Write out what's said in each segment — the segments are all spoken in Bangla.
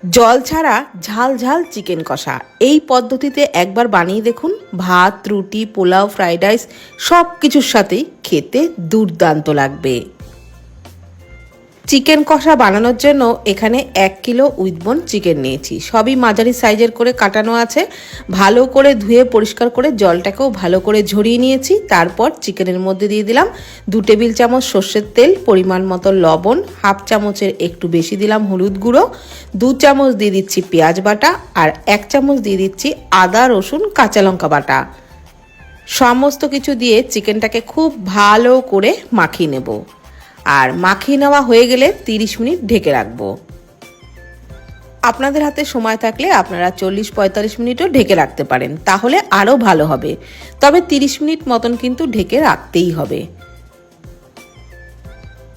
জল ছাড়া ঝাল ঝাল চিকেন কষা এই পদ্ধতিতে একবার বানিয়ে দেখুন। ভাত, রুটি, পোলাও, ফ্রাইড রাইস সব কিছুর সাথেই খেতে দুর্দান্ত লাগবে। চিকেন কষা বানানোর জন্য এখানে 1 কিলো উইথবোন চিকেন নিয়েছি। সবই মাঝারি সাইজের করে কাটানো আছে। ভালো করে ধুয়ে পরিষ্কার করে জলটাকেও ভালো করে ঝরিয়ে নিয়েছি। তারপর চিকেনের মধ্যে দিয়ে দিলাম 2 টেবিল চামচ সর্ষের তেল, পরিমাণ মতো লবণ, হাফ চামচের একটু বেশি দিলাম হলুদ গুঁড়ো, 2 চামচ দিয়ে দিচ্ছি পেঁয়াজ বাটা আর 1 চামচ দিয়ে দিচ্ছি আদা, রসুন, কাঁচা লঙ্কা বাটা। সমস্ত কিছু দিয়ে চিকেনটাকে খুব ভালো করে মাখিয়ে নেব। আর মাখিয়ে নেওয়া হয়ে গেলে 30 মিনিট ঢেকে রাখবো। আপনাদের হাতে সময় থাকলে আপনারা 40-45 মিনিটও ঢেকে রাখতে পারেন, তাহলে আরও ভালো হবে। তবে 30 মিনিট মতন কিন্তু ঢেকে রাখতেই হবে।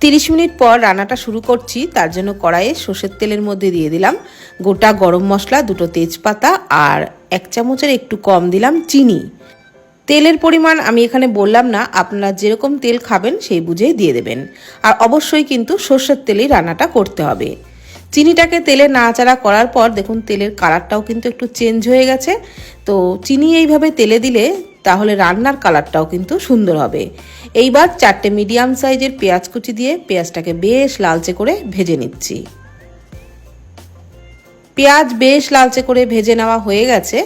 30 মিনিট পর রান্নাটা শুরু করছি। তার জন্য কড়াইয়ে সর্ষের তেলের মধ্যে দিয়ে দিলাম গোটা গরম মশলা, 2টো তেজপাতা আর 1 চামচের একটু কম দিলাম চিনি। তেলের পরিমাণ আমি এখানে বললাম না, আপনারা যেরকম তেল খাবেন সেই বুঝেই দিয়ে দেবেন। আর অবশ্যই কিন্তু সর্ষের তেলেই রান্নাটা করতে হবে। চিনিটাকে তেলে নাড়াচাড়া করার পর দেখুন তেলের কালারটাও কিন্তু একটু চেঞ্জ হয়ে গেছে। তো চিনি এইভাবে তেলে দিলে তাহলে রান্নার কালারটাও কিন্তু সুন্দর হবে। এইবার 4টে মিডিয়াম সাইজের পেঁয়াজ কুচি দিয়ে পেঁয়াজটাকে বেশ লালচে করে ভেজে নিচ্ছি। পেঁয়াজ বেশ লালচে করে ভেজে নেওয়া হয়ে গেছে।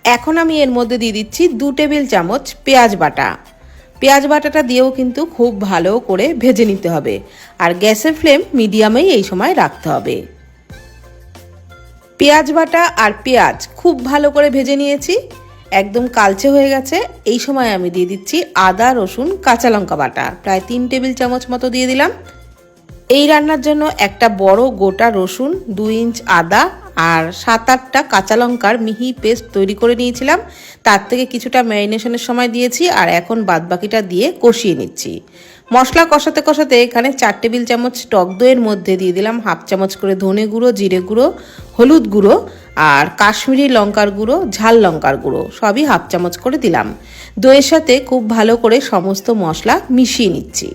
এখন আমি এর মধ্যে দিয়ে দিচ্ছি 2 টেবিল চামচ পেঁয়াজ বাটা। পেঁয়াজ বাটাটা দিয়েও কিন্তু খুব ভালো করে ভেজে নিতে হবে। আর গ্যাসের ফ্লেম মিডিয়ামেই এই সময় রাখতে হবে। পেঁয়াজ বাটা আর পেঁয়াজ খুব ভালো করে ভেজে নিয়েছি, একদম কালচে হয়ে গেছে। এই সময় আমি দিয়ে দিচ্ছি আদা, রসুন, কাঁচা লঙ্কা বাটা, প্রায় 3 টেবিল চামচ মতো দিয়ে দিলাম। এই রান্নার জন্য একটা বড় গোটা রসুন, 2 ইঞ্চ আদা আর 7-8টা কাঁচা লঙ্কার মিহি পেস্ট তৈরি করে নিয়েছিলাম। তার থেকে কিছুটা ম্যারিনেশনের সময় দিয়েছি আর এখন বাদবাকিটা দিয়ে কষিয়ে নিচ্ছি। মশলা কষাতে কষাতে এখানে 4 টেবিল চামচ টক দইয়ের মধ্যে দিয়ে দিলাম হাফ চামচ করে ধনে গুঁড়ো, জিরে গুঁড়ো, হলুদ গুঁড়ো আর কাশ্মীরি লঙ্কার গুঁড়ো, ঝাল লঙ্কার গুঁড়ো সবই হাফ চামচ করে দিলাম। দইয়ের সাথে খুব ভালো করে সমস্ত মশলা মিশিয়ে নিচ্ছি।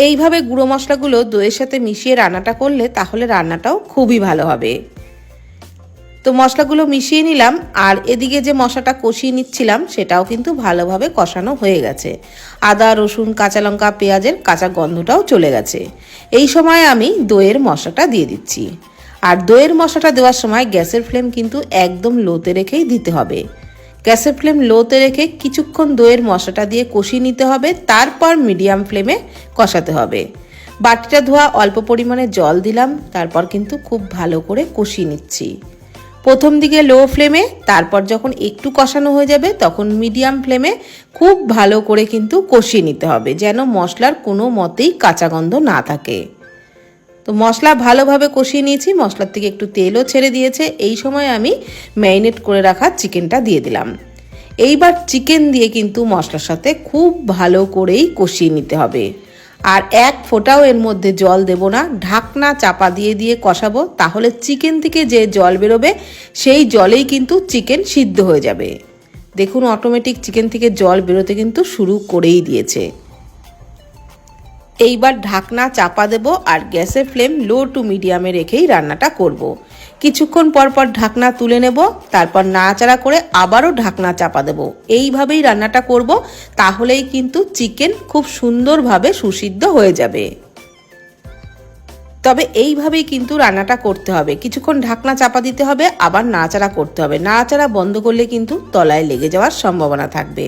এইভাবে গুঁড়ো মশলাগুলো দইয়ের সাথে মিশিয়ে রান্নাটা করলে তাহলে রান্নাটাও খুবই ভালো হবে। তো মশলাগুলো মিশিয়ে নিলাম আর এদিকে যে মশলাটা কষিয়ে নিচ্ছিলাম সেটাও কিন্তু ভালোভাবে কষানো হয়ে গেছে। আদা, রসুন, কাঁচা লঙ্কা, পেঁয়াজের কাঁচা গন্ধটাও চলে গেছে। এই সময় আমি দইয়ের মশলাটা দিয়ে দিচ্ছি। আর দইয়ের মশলাটা দেওয়ার সময় গ্যাসের ফ্লেম কিন্তু একদম লোতে রেখেই দিতে হবে। গ্যাসের ফ্লেম লোতে রেখে কিছুক্ষণ দইয়ের মশলাটা দিয়ে কষিয়ে নিতে হবে, তারপর মিডিয়াম ফ্লেমে কষাতে হবে। বাটিটা ধোয়া অল্প পরিমাণে জল দিলাম, তারপর কিন্তু খুব ভালো করে কষিয়ে নিচ্ছি। প্রথম দিকে লো ফ্লেমে, তারপর যখন একটু কষানো হয়ে যাবে তখন মিডিয়াম ফ্লেমে খুব ভালো করে কিন্তু কষিয়ে নিতে হবে, যেন মশলার কোনো মতেই কাঁচা গন্ধ না থাকে। তো মশলা ভালোভাবে কষিয়ে নিয়েছি, মশলার থেকে একটু তেলও ছেড়ে দিয়েছে। এই সময় আমি ম্যারিনেট করে রাখা চিকেনটা দিয়ে দিলাম। এইবার চিকেন দিয়ে কিন্তু মশলার সাথে খুব ভালো করেই কষিয়ে নিতে হবে। আর এক ফোঁটাও এর মধ্যে জল দেব না, ঢাকনা চাপা দিয়ে দিয়ে কষাবো। তাহলে চিকেন থেকে যে জল বেরোবে সেই জলেই কিন্তু চিকেন সিদ্ধ হয়ে যাবে। দেখুন অটোমেটিক চিকেন থেকে জল বেরোতে কিন্তু শুরু করেই দিয়েছে। এইবার ঢাকনা চাপা দেব আর গ্যাসের ফ্লেম লো টু মিডিয়ামে রেখেই রান্নাটা করব। কিছুক্ষণ পর পর ঢাকনা তুলে নেব, তারপর নাড়াচাড়া করে আবারও ঢাকনা চাপা দেব। এইভাবেই রান্নাটা করব, তাহলেই কিন্তু চিকেন খুব সুন্দরভাবে সুসিদ্ধ হয়ে যাবে। তবে এইভাবেই কিন্তু রান্নাটা করতে হবে। কিছুক্ষণ ঢাকনা চাপা দিতে হবে, আবার নাড়াচাড়া করতে হবে। নাড়াচাড়া বন্ধ করলে কিন্তু তলায় লেগে যাওয়ার সম্ভাবনা থাকবে।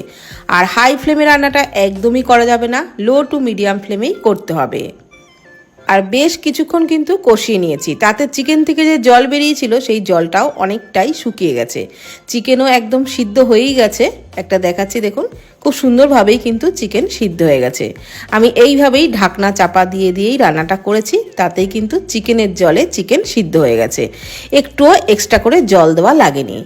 আর হাই ফ্লেমে রান্নাটা একদমই করা যাবে না, লো টু মিডিয়াম ফ্লেমেই করতে হবে। আর বেশ কিছুক্ষণ কিন্তু কষিয়ে নিয়েছি, তাতে চিকেন থেকে যে জল বেরিয়েছিল সেই জলটাও অনেকটাই শুকিয়ে গেছে। চিকেনও একদম সিদ্ধ হয়েই গেছে। একটা দেখাচ্ছি দেখুন, খুব সুন্দরভাবেই কিন্তু চিকেন সিদ্ধ হয়ে গেছে। আমি এইভাবেই ঢাকনা চাপা দিয়ে দিয়েই রান্নাটা করেছি, তাতেই কিন্তু চিকেনের জলে চিকেন সিদ্ধ হয়ে গেছে, একটুও এক্সট্রা করে জল দেওয়া লাগেনি।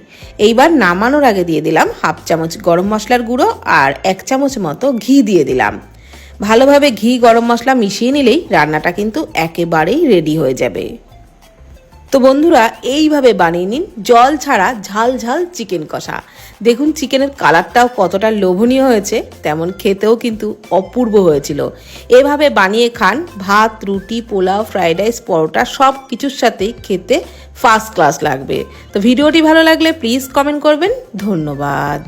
এইবার নামানোর আগে দিয়ে দিলাম হাফ চামচ গরম মশলার গুঁড়ো আর 1 চামচ মতো ঘি দিয়ে দিলাম। ভালোভাবে ঘি গরম মশলা মিশিয়ে নিলেই রান্নাটা কিন্তু একেবারেই রেডি হয়ে যাবে। তো বন্ধুরা এইভাবে বানিয়ে নিন জল ছাড়া ঝাল ঝাল চিকেন কষা। দেখুন চিকেনের কালারটাও কতটা লোভনীয় হয়েছে, তেমন খেতেও কিন্তু অপূর্ব হয়েছিল। এভাবে বানিয়ে খান, ভাত, রুটি, পোলাও, ফ্রাইড রাইস, পরোটা সব কিছুর সাথেই খেতে ফার্স্ট ক্লাস লাগবে। তো ভিডিওটি ভালো লাগলে প্লিজ কমেন্ট করবেন। ধন্যবাদ।